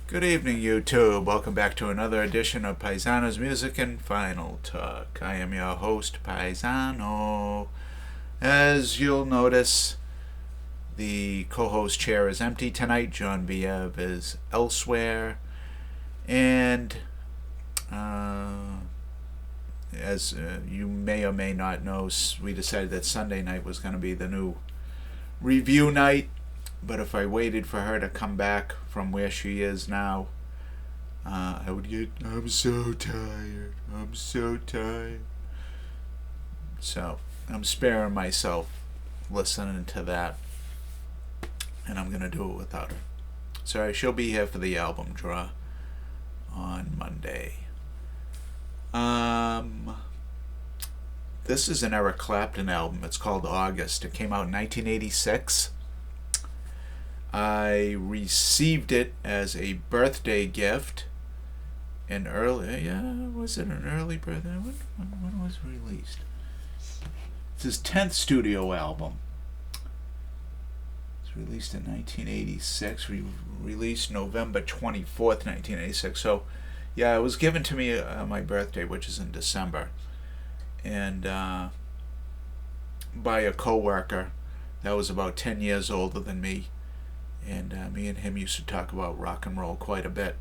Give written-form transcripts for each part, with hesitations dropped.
Good evening, YouTube. Welcome back to another edition of Paisano's Music and Final Talk. I am your host, Paisano. As you'll notice, the co-host chair is empty tonight. John Viev is elsewhere. And as you may or may not know, we decided that Sunday night was going to be the new review night. But if I waited for her to come back from where she is now, I would get, I'm so tired. So I'm sparing myself listening to that. And I'm going to do it without her. Sorry, she'll be here for the album draw on Monday. This is an Eric Clapton album. It's called August. It came out in 1986. I received it as a birthday gift. Was it an early birthday? When was it released? It's his 10th studio album. It's released in 1986. Released November 24th, 1986. So, yeah, it was given to me on my birthday, which is in December. And by a coworker that was about 10 years older than me. And me and him used to talk about rock and roll quite a bit.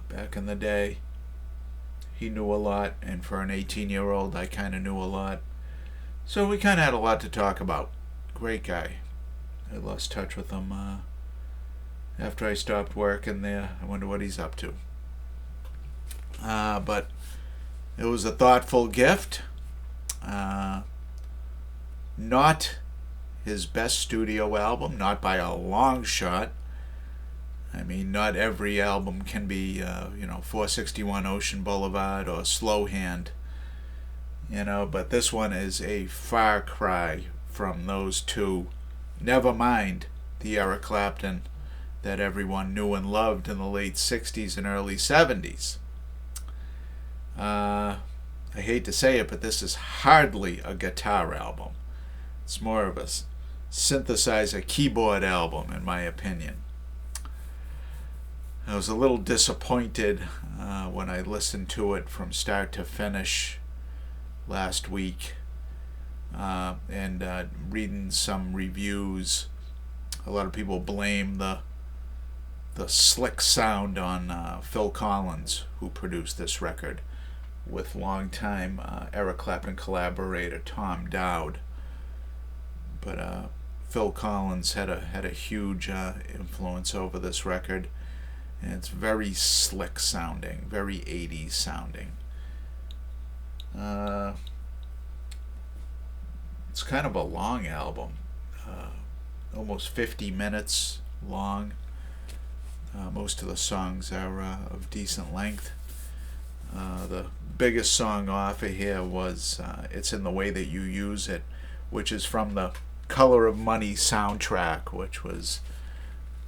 Back in the day, he knew a lot, and for an 18-year-old, I kind of knew a lot. So we kind of had a lot to talk about. Great guy. I lost touch with him after I stopped working there. I wonder what he's up to. But it was a thoughtful gift. Not his best studio album, not by a long shot. I mean, not every album can be, 461 Ocean Boulevard or Slow Hand, but this one is a far cry from those two. Never mind the Eric Clapton that everyone knew and loved in the late 60s and early 70s. I hate to say it, but this is hardly a guitar album. It's more of a synthesizer keyboard album, in my opinion. I was a little disappointed when I listened to it from start to finish last week, and reading some reviews. A lot of people blame the slick sound on Phil Collins, who produced this record, with longtime Eric Clapton collaborator Tom Dowd. But Phil Collins had a huge influence over this record, and it's very slick sounding, very 80s sounding. It's kind of a long album, almost 50 minutes long. Most of the songs are of decent length. The biggest song off of here was It's in the Way That You Use It, which is from the Color of Money soundtrack, which was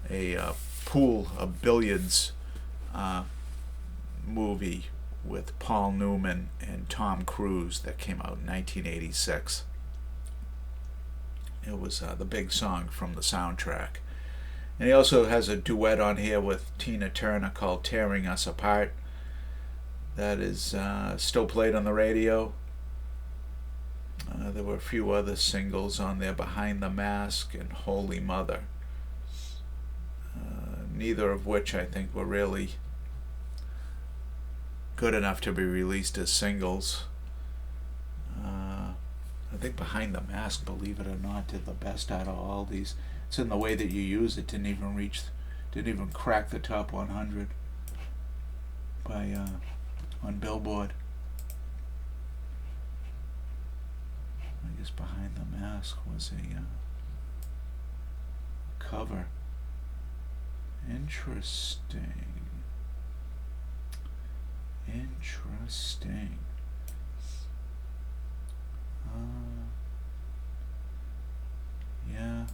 a pool of billiards movie with Paul Newman and Tom Cruise that came out in 1986. It was the big song from the soundtrack. And he also has a duet on here with Tina Turner called Tearing Us Apart. That is still played on the radio. There were a few other singles on there, Behind the Mask and Holy Mother. Neither of which I think were really good enough to be released as singles. I think Behind the Mask, believe it or not, did the best out of all these. It's in the Way That You Use It, didn't even crack the top 100 on Billboard. I guess Behind the Mask was a cover. Interesting. Yeah.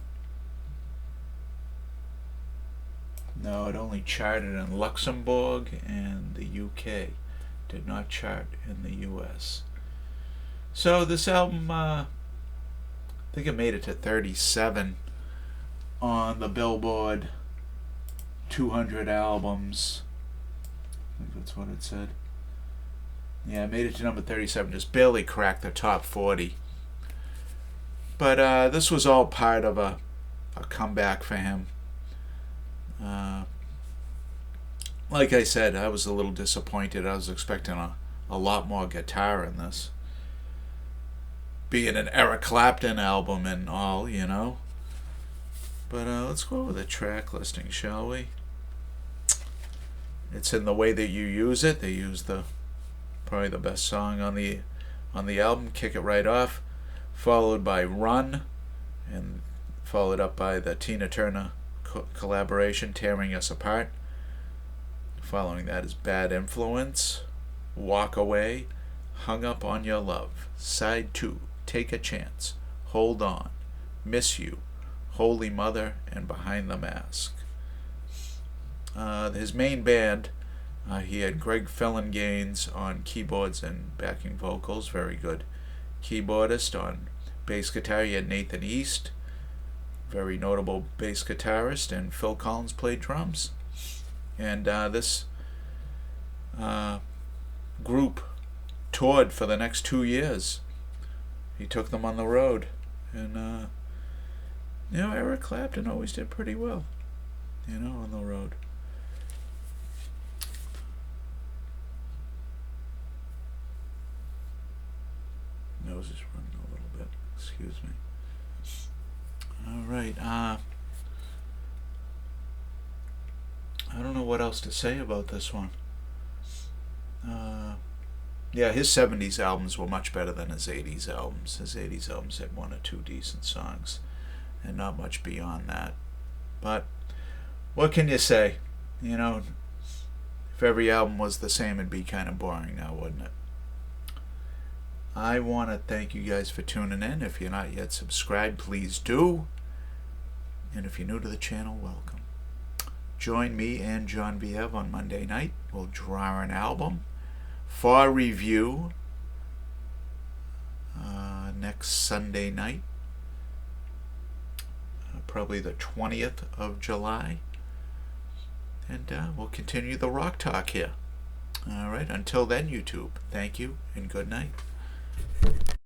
No, it only charted in Luxembourg and the UK. Did not chart in the US. So this album, I think it made it to 37 on the Billboard 200 albums. I think that's what it said. Yeah, made it to number 37. Just barely cracked the top 40. But this was all part of a comeback for him. Like I said, I was a little disappointed. I was expecting a lot more guitar in this. Being an Eric Clapton album and all, you know. But let's go over the track listing, shall we? It's in the way that you use it. They use probably the best song on the album, Kick It Right Off, followed by Run, and followed up by the Tina Turner collaboration, Tearing Us Apart. Following that is Bad Influence, Walk Away, Hung Up on Your Love, Side 2, Take a Chance, Hold On, Miss You, Holy Mother, and Behind the Mask. His main band, he had Greg Gaines on keyboards and backing vocals, very good keyboardist. On bass guitar, he had Nathan East, very notable bass guitarist, and Phil Collins played drums. And this group toured for the next 2 years. He took them on the road. And, Eric Clapton always did pretty well, on the road. Nose is running a little bit. Excuse me. All right. I don't know what else to say about this one. Yeah, his 70s albums were much better than his 80s albums. His 80s albums had 1 or 2 decent songs, and not much beyond that. But what can you say? If every album was the same, it'd be kind of boring now, wouldn't it? I want to thank you guys for tuning in. If you're not yet subscribed, please do. And if you're new to the channel, welcome. Join me and John Viev on Monday night. We'll draw an album for review next Sunday night, probably the 20th of July. And we'll continue the rock talk here. All right, until then, YouTube, thank you and good night.